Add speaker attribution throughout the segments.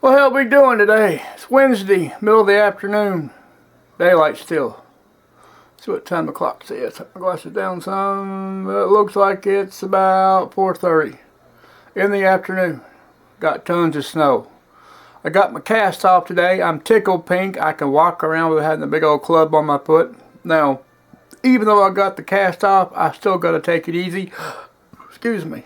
Speaker 1: What the hell we doing today? It's Wednesday, middle of the afternoon. Daylight still. See what time the clock says. Set my glasses down some. It looks like it's about 4:30 in the afternoon. Got tons of snow. I got my cast off today. I'm tickled pink. I can walk around without having a big old club on my foot. Now, even though I got the cast off, I still got to take it easy. Excuse me.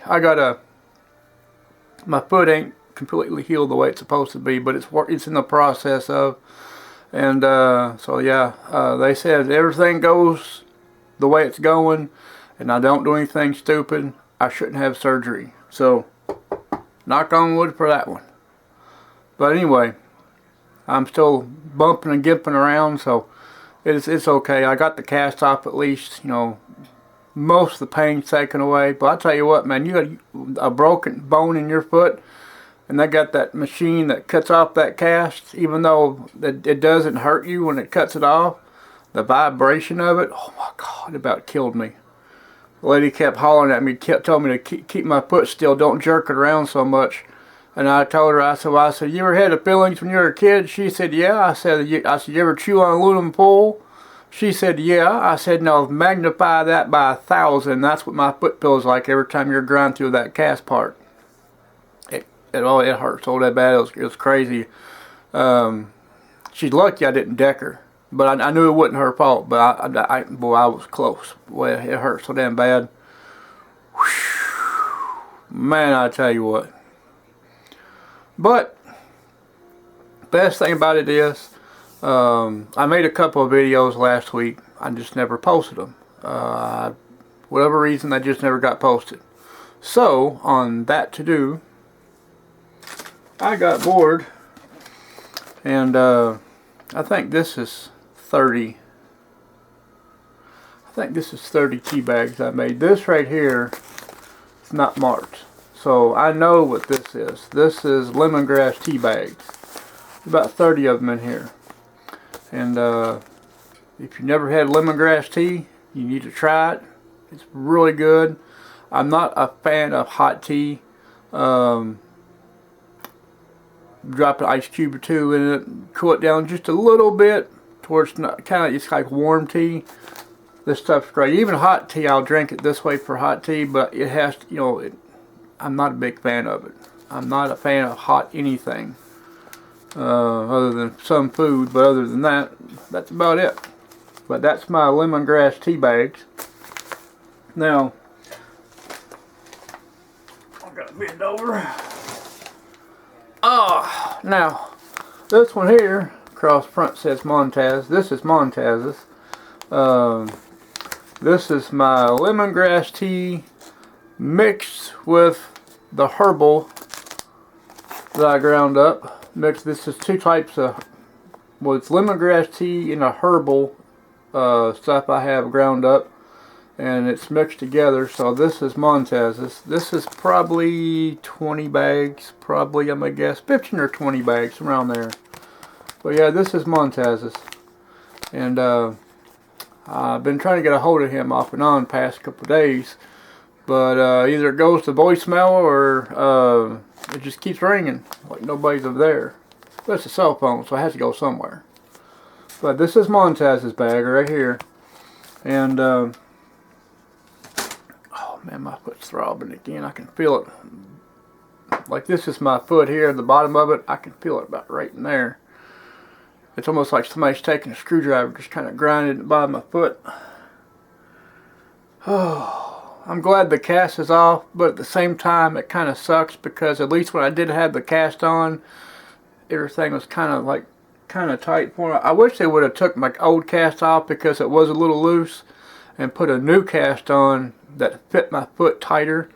Speaker 1: My foot ain't completely healed the way it's supposed to be, but it's in the process of. And so yeah, they said everything goes the way it's going, and I don't do anything stupid, I shouldn't have surgery. So, knock on wood for that one. But anyway, I'm still bumping and gimping around, so it's okay. I got the cast off at least, most of the pain's taken away. But I tell you what, man, you got a broken bone in your foot, and they got that machine that cuts off that cast. Even though it doesn't hurt you when it cuts it off, the vibration of it, oh my God, it about killed me. The lady kept hollering at me, told me to keep my foot still, don't jerk it around so much. And I told her, I said, you ever had the feelings when you were a kid? She said, yeah. I said, you ever chew on aluminum foil? She said, yeah. I said, no, magnify that by 1,000. That's what my foot feels like every time you're grinding through that cast part. It hurts so that bad. It was crazy. She's lucky I didn't deck her. But I knew it wasn't her fault. But I was close. Boy, it hurt so damn bad. Whew. Man, I tell you what. But best thing about it is, I made a couple of videos last week. I just never posted them. Whatever reason, they just never got posted. So on that to do, I got bored, and I think this is 30. I think this is 30 tea bags I made. This right here is not marked. So I know what this is. This is lemongrass tea bags. There's about 30 of them in here. And if you've never had lemongrass tea, you need to try it. It's really good. I'm not a fan of hot tea. Drop an ice cube or two in it, cool it down just a little bit towards it's like warm tea. This stuff's great. Even hot tea, I'll drink it this way for hot tea, but it has to, I'm not a big fan of it. I'm not a fan of hot anything, other than some food, but other than that, that's about it. But that's my lemongrass tea bags. Now, I'm gonna bend over. Now, this one here, across front says Montaz. This is Montaz's. This is my lemongrass tea mixed with the herbal that I ground up. This is two types of, it's lemongrass tea and a herbal stuff I have ground up, and it's mixed together. So this is Montez's. This is probably 20 bags, probably, I'm gonna guess 15 or 20 bags around there. But yeah, this is Montez's, and I've been trying to get a hold of him off and on past couple of days. But either it goes to voicemail or it just keeps ringing like nobody's over there. But it's a cell phone, so it has to go somewhere. But this is Montaz's bag right here. And, oh man, my foot's throbbing again. I can feel it. Like this is my foot here at the bottom of it. I can feel it about right in there. It's almost like somebody's taking a screwdriver, just kind of grinding the bottom of my foot. Oh. I'm glad the cast is off, but at the same time it kind of sucks because at least when I did have the cast on, everything was kind of tight for me. I wish they would have took my old cast off because it was a little loose and put a new cast on that fit my foot tighter.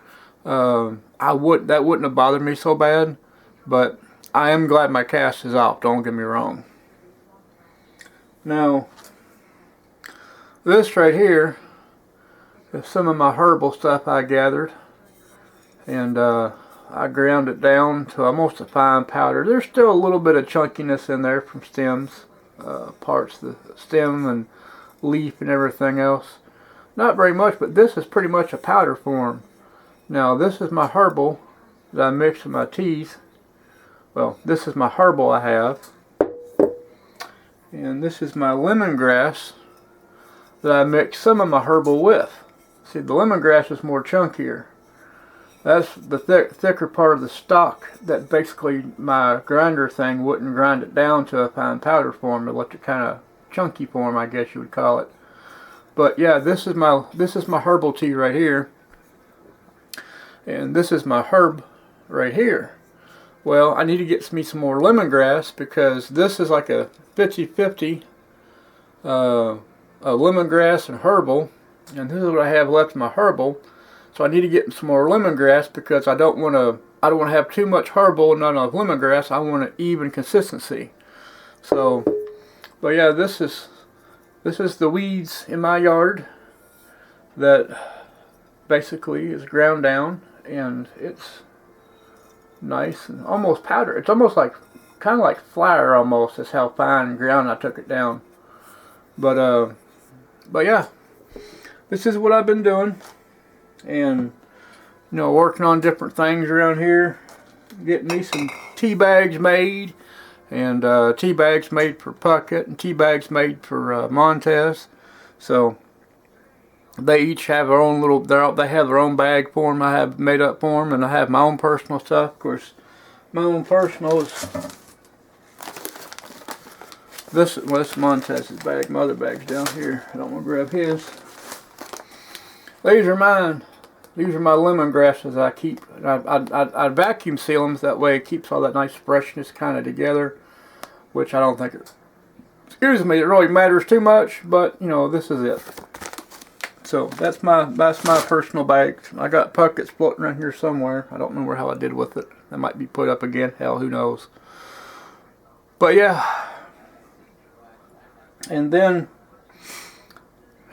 Speaker 1: That wouldn't have bothered me so bad, but I am glad my cast is off, don't get me wrong. Now, this right here, some of my herbal stuff I gathered, and I ground it down to almost a fine powder. There's still a little bit of chunkiness in there from stems, parts of the stem and leaf and everything else. Not very much, but this is pretty much a powder form. Now this is my herbal that I mix with my teas. Well, this is my herbal I have. And this is my lemongrass that I mixed some of my herbal with. See, the lemongrass is more chunkier. That's the thicker part of the stock that basically my grinder thing wouldn't grind it down to a fine powder form. It left it kind of chunky form, I guess you would call it. But yeah, this is my herbal tea right here. And this is my herb right here. Well, I need to get me some more lemongrass because this is like a 50-50 lemongrass and herbal. And this is what I have left in my herbal. So I need to get some more lemongrass because I don't want to have too much herbal and not enough lemongrass. I want an even consistency. So, but yeah, this is the weeds in my yard that basically is ground down, and it's nice and almost powder. It's almost like kind of like flour almost. That's how fine and ground I took it down. But yeah, this is what I've been doing. And, you know, working on different things around here. Getting me some tea bags made. And tea bags made for Puckett. And tea bags made for Montez. So, they each have their own little, they have their own bag for them. I have made up for them. And I have my own personal stuff. Of course, my own personal is this is Montez's bag. My other bag's down here. I don't want to grab his. These are mine. These are my lemongrasses I keep. I vacuum seal them, so that way it keeps all that nice freshness kind of together, which I don't think it, excuse me, it really matters too much, but you know, this is it. So that's my personal bag. I got Puckets floating around here somewhere. I don't remember how I did with it. That might be put up again. Hell, who knows. But yeah. And then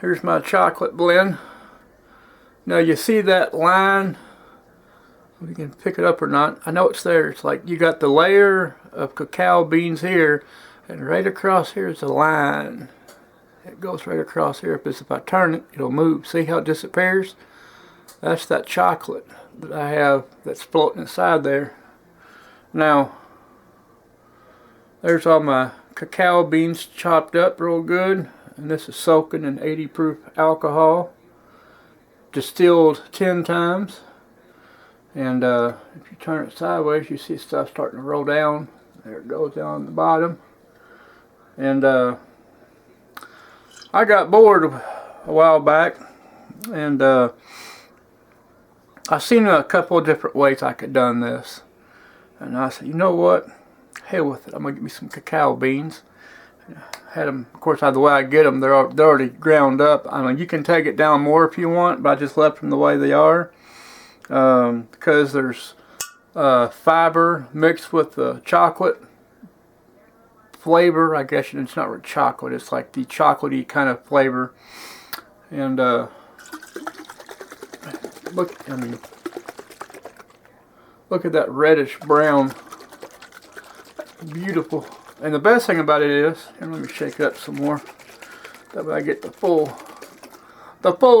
Speaker 1: here's my chocolate blend. Now you see that line, if you can pick it up or not, I know it's there. It's like you got the layer of cacao beans here, and right across here is a line. It goes right across here. If I turn it, it'll move. See how it disappears? That's that chocolate that I have that's floating inside there. Now, there's all my cacao beans chopped up real good, and this is soaking in 80 proof alcohol. Distilled 10 times, and if you turn it sideways, you see stuff starting to roll down. There it goes down the bottom. And I got bored a while back, and I seen a couple of different ways I could done this, and I said, you know what, hell with it, I'm gonna get me some cacao beans. Had them, of course, the way I get them, they're already ground up. I mean, you can take it down more if you want, but I just left them the way they are because there's fiber mixed with the chocolate flavor. I guess it's not really chocolate; it's like the chocolatey kind of flavor. And look at that reddish brown, beautiful. And the best thing about it is, and let me shake it up some more, that way I get the full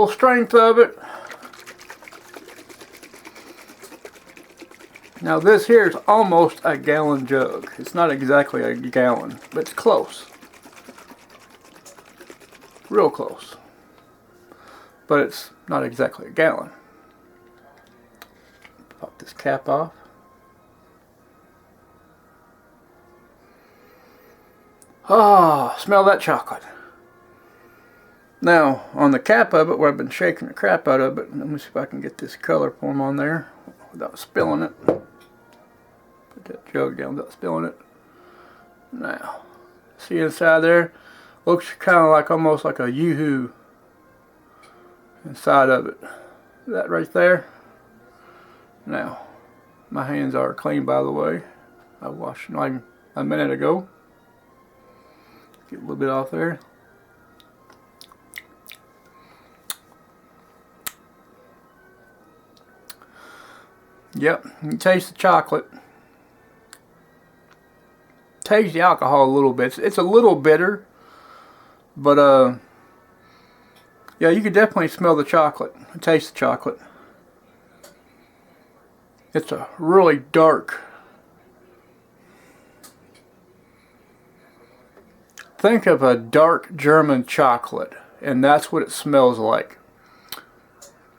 Speaker 1: strength of it. Now this here is almost a gallon jug. It's not exactly a gallon, but it's close. Real close. But it's not exactly a gallon. Pop this cap off. Ah, smell that chocolate. Now, on the cap of it, where I've been shaking the crap out of it, let me see if I can get this color form on there without spilling it. Put that jug down without spilling it. Now, see inside there? Looks kind of like almost like a yoo-hoo inside of it. That right there. Now, my hands are clean, by the way. I washed them a minute ago. Get a little bit off there. Yep, you can taste the chocolate. Taste the alcohol a little bit. It's a little bitter, but yeah, you can definitely smell the chocolate and taste the chocolate. It's a really dark think of a dark German chocolate, and that's what it smells like.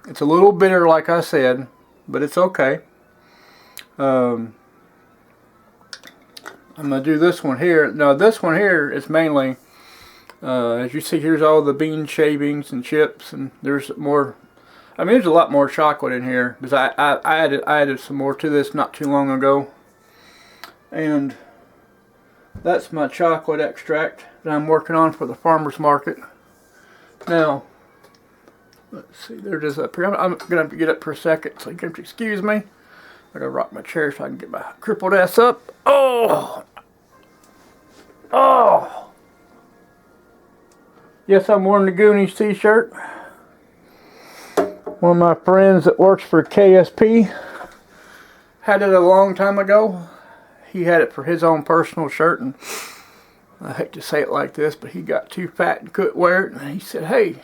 Speaker 1: It's a little bitter, like I said, but it's okay. I'm going to do this one here. Now, this one here is mainly, as you see, here's all the bean shavings and chips, and there's more. I mean, there's a lot more chocolate in here, because I added some more to this not too long ago. And that's my chocolate extract that I'm working on for the farmer's market. Now, let's see, there it is up here. I'm going to have to get up for a second, so you can excuse me. I gotta rock my chair so I can get my crippled ass up. Oh! Oh! Yes, I'm wearing the Goonies t-shirt. One of my friends that works for KSP had it a long time ago. He had it for his own personal shirt, and I hate to say it like this, but he got too fat and couldn't wear it. And he said, "Hey,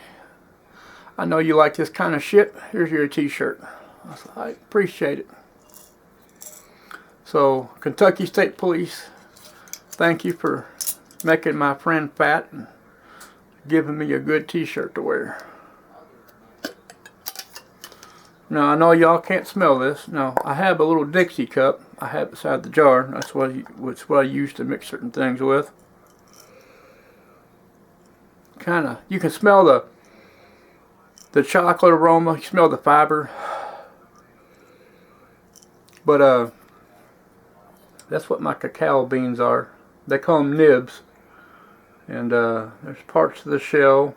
Speaker 1: I know you like this kind of shit. Here's your t-shirt." I said, "I appreciate it." So, Kentucky State Police, thank you for making my friend fat and giving me a good t-shirt to wear. Now, I know y'all can't smell this. Now, I have a little Dixie cup I have beside the jar. That's what I use to mix certain things with. You can smell the chocolate aroma. You smell the fiber. But, that's what my cacao beans are. They call them nibs. And there's parts of the shell,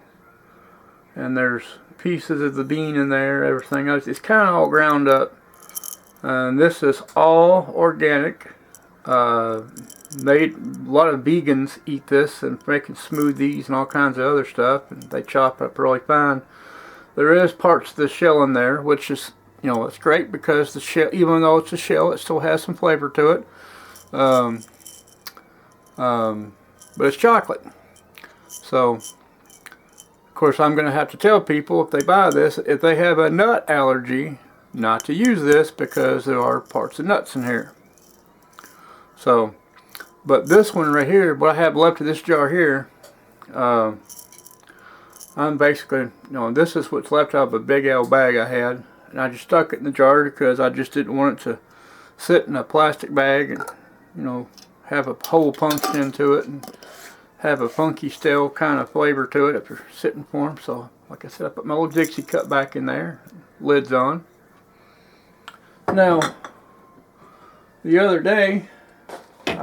Speaker 1: and there's pieces of the bean in there, everything else. It's kind of all ground up. And this is all organic. A lot of vegans eat this and making smoothies and all kinds of other stuff, and they chop it up really fine. There is parts of the shell in there, which is, you know, it's great because the shell, even though it's a shell, it still has some flavor to it. But it's chocolate. So, of course, I'm going to have to tell people if they buy this, if they have a nut allergy, not to use this because there are parts of nuts in here. So, but this one right here, what I have left of this jar here, I'm basically, you know, this is what's left out of a big L bag I had, and I just stuck it in the jar because I just didn't want it to sit in a plastic bag and, you know, have a hole punched into it and have a funky stale kind of flavor to it if you're sitting for them. So, like I said, I put my little Dixie cup back in there, lid's on. Now, the other day, we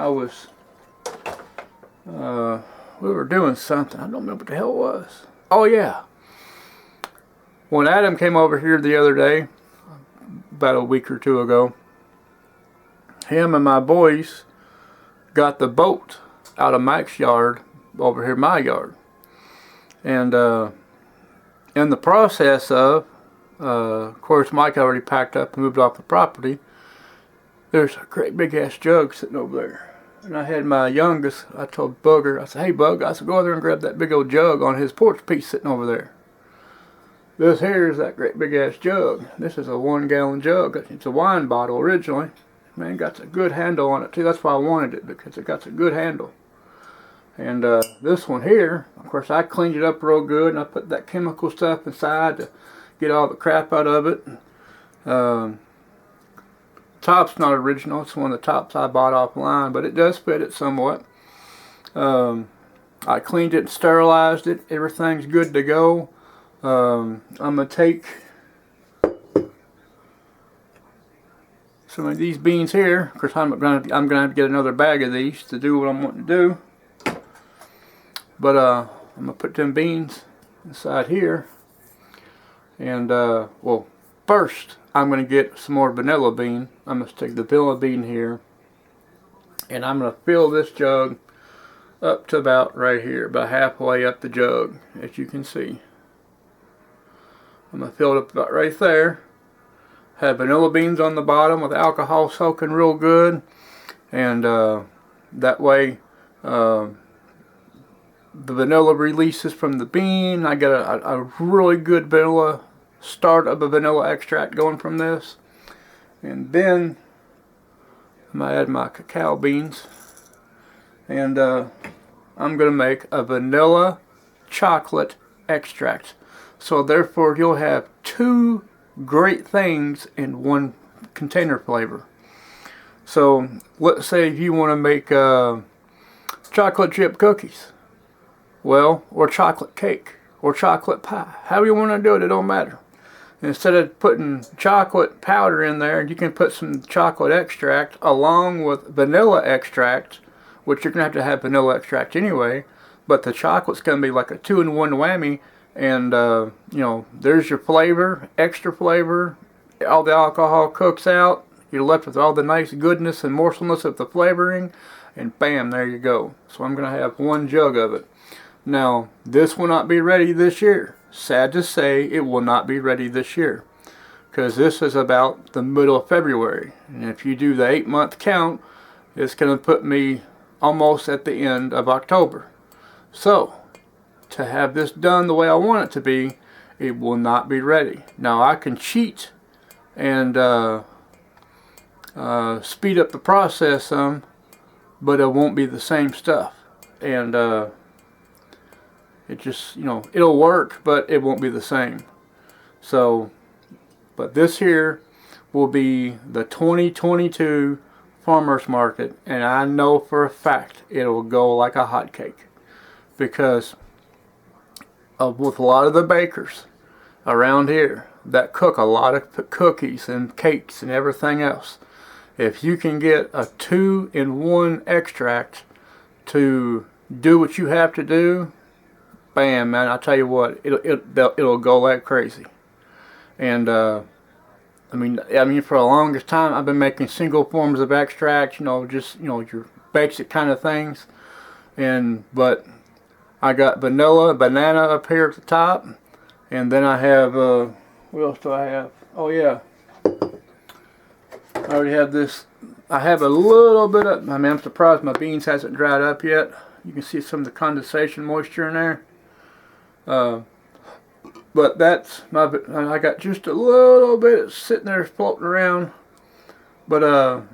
Speaker 1: were doing something. I don't remember what the hell it was. Oh yeah. When Adam came over here the other day, about a week or two ago, him and my boys got the boat out of Mike's yard over here, my yard. And in the process of course, Mike already packed up and moved off the property. There's a great big ass jug sitting over there. And I had my youngest, I told Bugger, I said, "Hey Bug," I said, "go over there and grab that big old jug on his porch piece sitting over there." This here is that great big ass jug. This is a 1 gallon jug. It's a wine bottle originally. Man, got a good handle on it too. That's why I wanted it, because it got a good handle. And this one here, of course, I cleaned it up real good, and I put that chemical stuff inside to get all the crap out of it. Top's not original. It's one of the tops I bought offline, but it does fit it somewhat. I cleaned it and sterilized it. Everything's good to go. I'm gonna take some of these beans here. Of course, I'm gonna have to get another bag of these to do what I'm wanting to do. But I'm gonna put them beans inside here. And well, first I'm gonna get some more vanilla bean. I'm gonna stick the vanilla bean here, and I'm gonna fill this jug up to about right here, about halfway up the jug, as you can see. I'm gonna fill it up about right there. Have vanilla beans on the bottom with alcohol soaking real good, and that way the vanilla releases from the bean. I get a really good vanilla start of a vanilla extract going from this. And then I'm gonna add my cacao beans, and I'm I'm going to make a vanilla chocolate extract. So therefore you'll have two great things in one container flavor. So let's say if you want to make chocolate chip cookies, well, or chocolate cake, or chocolate pie, however you want to do it, it don't matter. Instead of putting chocolate powder in there, you can put some chocolate extract along with vanilla extract, which you're going to have vanilla extract anyway, but the chocolate's going to be like a 2-in-1 whammy, and you know, there's your flavor, extra flavor, all the alcohol cooks out, you're left with all the nice goodness and morselness of the flavoring, and bam, there you go. So I'm going to have one jug of it. Now, this will not be ready this year. Sad to say, it will not be ready this year, because this is about the middle of February, and if you do the 8-month count, it's going to put me almost at the end of October. So to have this done the way I want it to be, it will not be ready. Now I can cheat and speed up the process some, but it won't be the same stuff, and it just, you know, it'll work, but it won't be the same. So, but this here will be the 2022 farmers market, and I know for a fact it'll go like a hotcake, because with a lot of the bakers around here that cook a lot of cookies and cakes and everything else, if you can get a 2-in-1 extract to do what you have to do, bam, man, I tell you what, it'll go like crazy. And I mean, for the longest time, I've been making single forms of extract, you know, just, you know, your basic kind of things. But I got vanilla, banana up here at the top, and then I have, what else do I have? Oh yeah, I already have this. I have a little bit of, I mean, I'm surprised my beans hasn't dried up yet. You can see some of the condensation moisture in there. But that's my, I got just a little bit sitting there floating around. But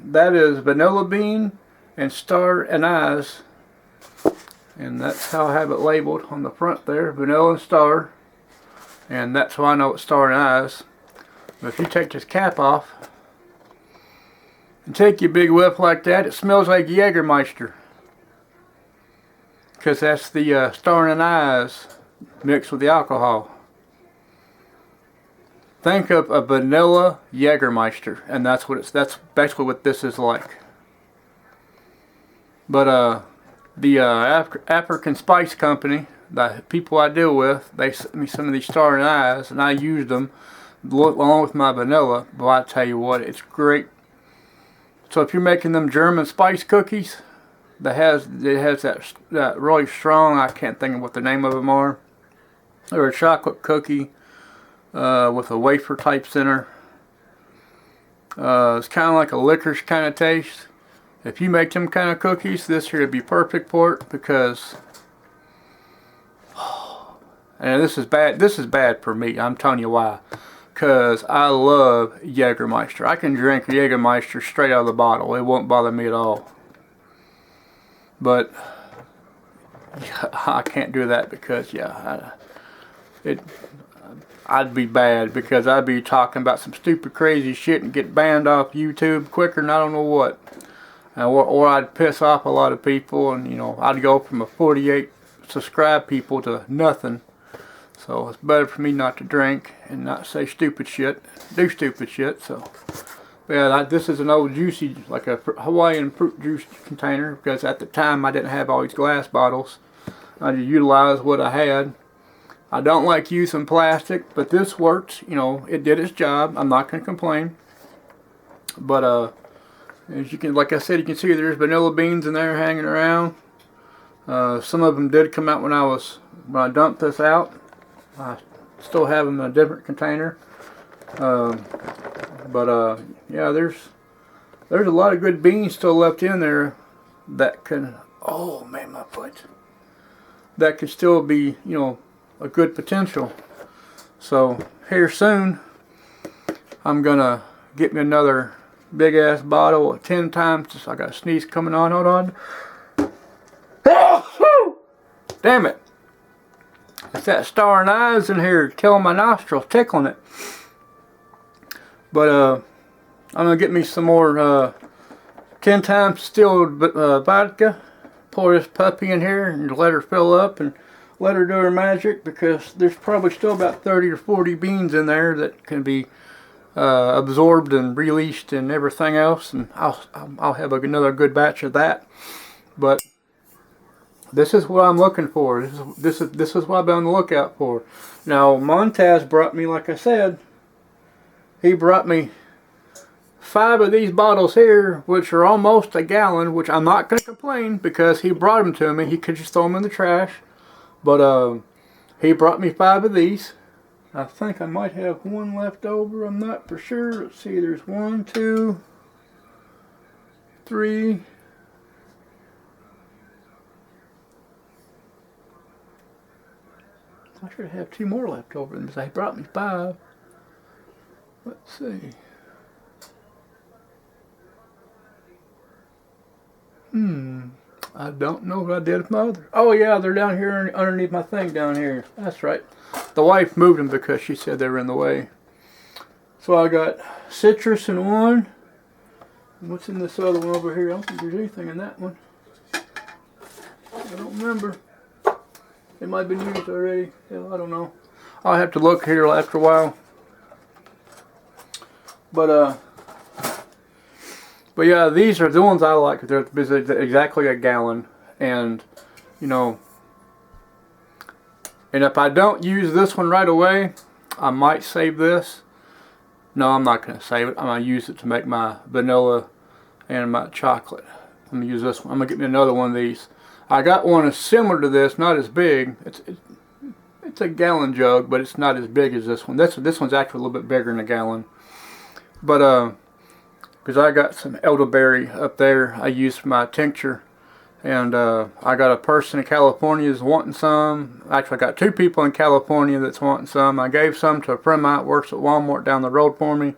Speaker 1: that is vanilla bean and star anise, and that's how I have it labeled on the front there, vanilla and star, and that's how I know it's star anise. But if you take this cap off and take your big whiff like that, it smells like Jägermeister, because that's the star anise mixed with the alcohol. Think of a vanilla Jägermeister, and that's basically what this is like. But the African Spice Company, the people I deal with, they sent me some of these star anise, and I used them along with my vanilla. But I tell you what, it's great. So if you're making them German spice cookies, it has that really strong, I can't think of what the name of them are, or a chocolate cookie with a wafer type center. It's kind of like a licorice kind of taste. If you make them kind of cookies, this here would be perfect for it, because, and this is bad for me, I'm telling you why. Because I love Jägermeister. I can drink Jägermeister straight out of the bottle. It won't bother me at all. But I can't do that because, yeah, I'd be bad, because I'd be talking about some stupid crazy shit and get banned off YouTube quicker than I don't know what. Or I'd piss off a lot of people, and, you know, I'd go from a 48 subscribed people to nothing. So it's better for me not to drink and not say stupid shit, do stupid shit. So yeah, this is an old juicy, like a Hawaiian fruit juice container, because at the time I didn't have all these glass bottles. I just utilized what I had. I don't like using plastic, but this worked. You know, it did its job. I'm not going to complain. But as you can, like I said, you can see there's vanilla beans in there hanging around. Some of them did come out when I dumped this out. I still have them in a different container. Yeah, there's a lot of good beans still left in there that can, oh man, my foot, that could still be, you know, a good potential. So here soon I'm gonna get me another big ass bottle of 10 times. I got a sneeze coming on. Hold on. Damn it. It's that starring eyes in here killing my nostrils, tickling it. But I'm going to get me some more 10 times distilled vodka. Pour this puppy in here and let her fill up and let her do her magic, because there's probably still about 30 or 40 beans in there that can be absorbed and released and everything else, and I'll have another good batch of that. But this is what I'm looking for. This is what I've been on the lookout for. Now Montez brought me, like I said, he brought me 5 of these bottles here, which are almost a gallon, which I'm not going to complain because he brought them to me. He could just throw them in the trash. But he brought me 5 of these. I think I might have one left over. I'm not for sure. Let's see. There's 1, 2, 3. I should have 2 more left over. He brought me 5. Let's see. I don't know what I did with my other. Oh yeah, they're down here underneath my thing down here. That's right. The wife moved them because she said they were in the way. So I got citrus in one. What's in this other one over here? I don't think there's anything in that one. I don't remember. It might have been used already. Hell, I don't know. I'll have to look here after a while. But yeah, these are the ones I like. They're exactly a gallon, and you know, and if I don't use this one right away, I might save this. No, I'm not going to save it. I'm going to use it to make my vanilla and my chocolate. I'm going to use this one. I'm going to get me another one of these. I got one that's similar to this, not as big. It's a gallon jug, but it's not as big as this one. This one's actually a little bit bigger than a gallon. But because I got some elderberry up there I use for my tincture, and I got a person in California that's wanting some. Actually, I got 2 people in California that's wanting some. I gave some to a friend of mine that works at Walmart down the road for me.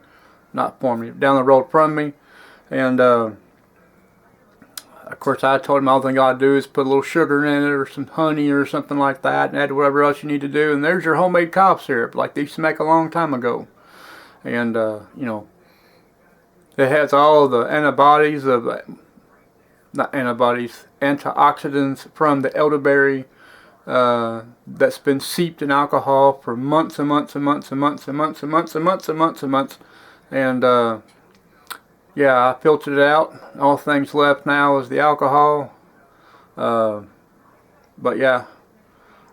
Speaker 1: Not for me, down the road from me. And of course I told him all thing you gotta do is put a little sugar in it or some honey or something like that, and add whatever else you need to do, and there's your homemade cough syrup like they used to make a long time ago. And you know, it has all the antibodies of, not antibodies, antioxidants from the elderberry that's been seeped in alcohol for months and months and months and months and months and months and months and months and months. And yeah, I filtered it out. All things left now is the alcohol. But yeah,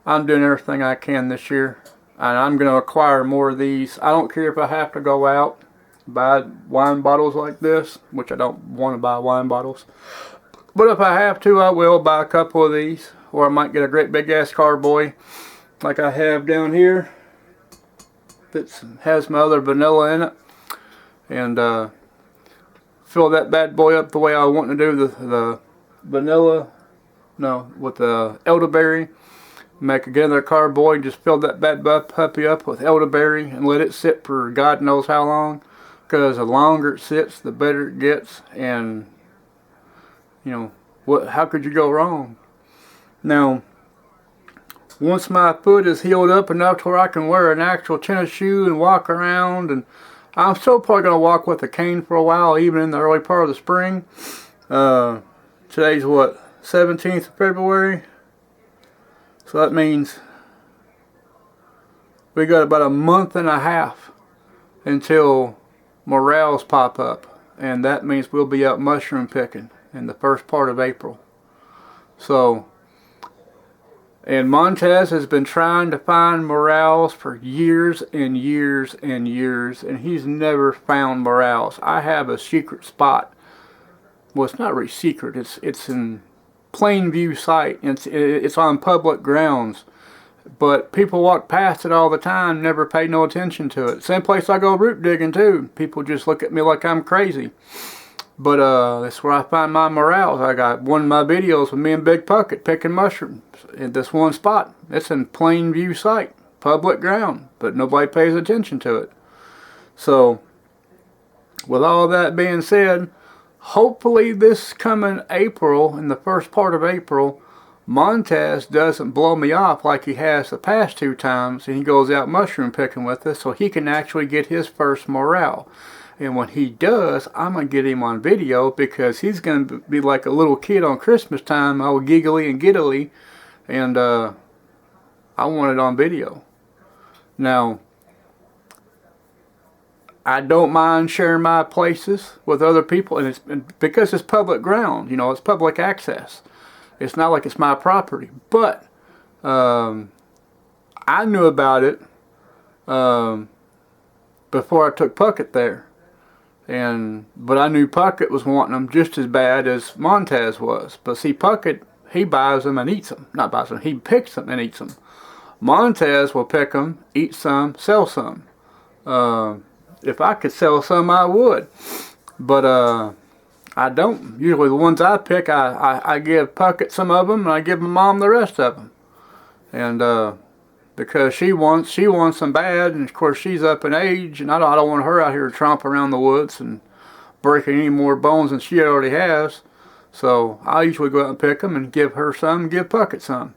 Speaker 1: I'm doing everything I can this year, and I'm going to acquire more of these. I don't care if I have to go out buy wine bottles like this, which I don't want to buy wine bottles, but if I have to, I will buy a couple of these, or I might get a great big ass carboy like I have down here that has my other vanilla in it, and fill that bad boy up the way I want to do the vanilla, no, with the elderberry. Make another carboy, just fill that bad puppy up with elderberry and let it sit for God knows how long. Because the longer it sits, the better it gets, and you know, how could you go wrong? Now, once my foot is healed up enough to where I can wear an actual tennis shoe and walk around, and I'm still probably going to walk with a cane for a while, even in the early part of the spring. Today's what, 17th of February? So that means we got about a month and a half until morels pop up, and that means we'll be out mushroom picking in the first part of April. So, and Montez has been trying to find morels for years and years and years, and he's never found morels. I have a secret spot. Well, it's not really secret. It's in plain view sight. It's on public grounds. But people walk past it all the time, never pay no attention to it. Same place I go root digging too. People just look at me like I'm crazy. But that's where I find my morels. I got one of my videos with me and Big Puckett picking mushrooms in this one spot. It's in plain view sight, public ground, but nobody pays attention to it. So, with all that being said, hopefully this coming April, in the first part of April, Montez doesn't blow me off like he has the past 2 times, and he goes out mushroom picking with us, so he can actually get his first morale. And when he does, I'm going to get him on video, because he's going to be like a little kid on Christmas time, all giggly and giddily, and I want it on video. Now, I don't mind sharing my places with other people, and because it's public ground, you know, it's public access. It's not like it's my property. But I knew about it before I took Puckett there. But I knew Puckett was wanting them just as bad as Montez was. But see, Puckett, he buys them and eats them. Not buys them, he picks them and eats them. Montez will pick them, eat some, sell some. If I could sell some, I would. But I don't. Usually the ones I pick, I give Puckett some of them, and I give my mom the rest of them. And because she wants them bad, and of course she's up in age, and I don't want her out here tromping around the woods and breaking any more bones than she already has. So I usually go out and pick them and give her some, and give Puckett some.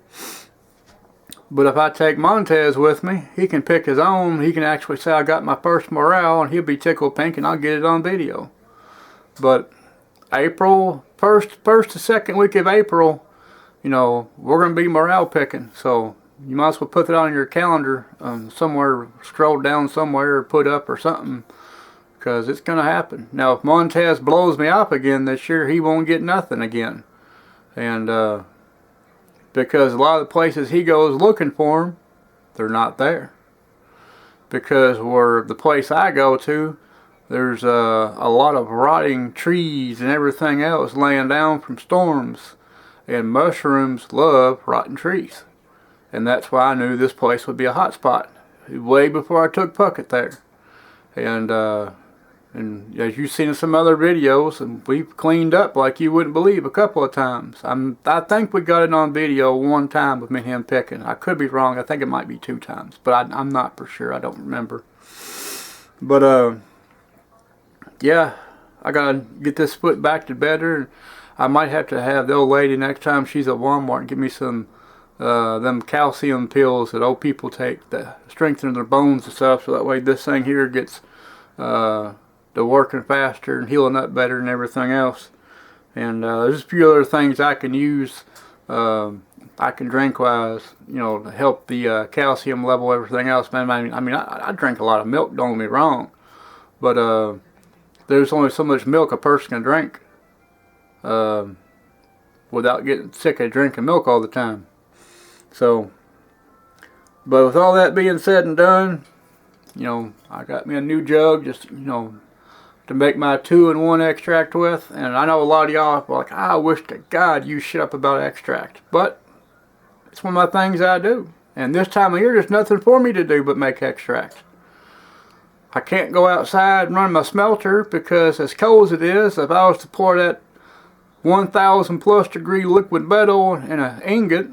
Speaker 1: But if I take Montez with me, he can pick his own. He can actually say, I got my first morale, and he'll be tickled pink, and I'll get it on video. But April, first to second week of April, you know, we're going to be morale picking. So you might as well put that on your calendar somewhere, scroll down somewhere, or put up or something, because it's going to happen. Now, if Montez blows me up again this year, he won't get nothing again. And because a lot of the places he goes looking for them, they're not there. Because where the place I go to, there's a lot of rotting trees and everything else laying down from storms. And mushrooms love rotten trees. And that's why I knew this place would be a hot spot. Way before I took Puckett there. And as you've seen in some other videos, and we've cleaned up like you wouldn't believe a couple of times. I think we got it on video 1 time with me and him picking. I could be wrong. I think it might be 2 times. But I'm not for sure. I don't remember. But yeah, I gotta get this foot back to better. I might have to have the old lady next time she's at Walmart give me some them calcium pills that old people take to strengthen their bones and stuff, so that way this thing here gets to working faster and healing up better and everything else. And there's a few other things I can use, I can drink wise, you know, to help the calcium level, everything else. Man, I drink a lot of milk, don't get me wrong, but there's only so much milk a person can drink without getting sick of drinking milk all the time. So, but with all that being said and done, you know, I got me a new jug, just, you know, to make my 2-in-1 extract with. And I know a lot of y'all are like, I wish to God you shut up about extract. But it's one of my things I do. And this time of year, there's nothing for me to do but make extract. I can't go outside and run my smelter, because as cold as it is, if I was to pour that 1,000 plus degree liquid metal in an ingot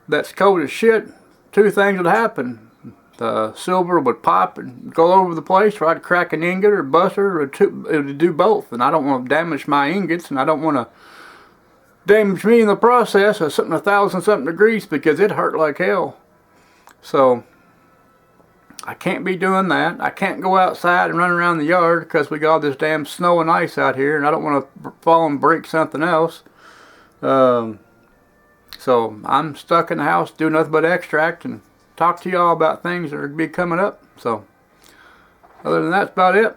Speaker 1: that's cold as shit, 2 things would happen. The silver would pop and go all over the place, or I'd crack an ingot or bust it, or it would do both. And I don't want to damage my ingots, and I don't want to damage me in the process of something 1,000-something degrees, because it hurt like hell. So I can't be doing that. I can't go outside and run around the yard because we got all this damn snow and ice out here, and I don't want to fall and break something else. So I'm stuck in the house doing nothing but extract and talk to y'all about things that are be coming up. So other than that, that's about it.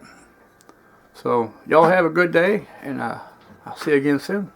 Speaker 1: So y'all have a good day, and I'll see you again soon.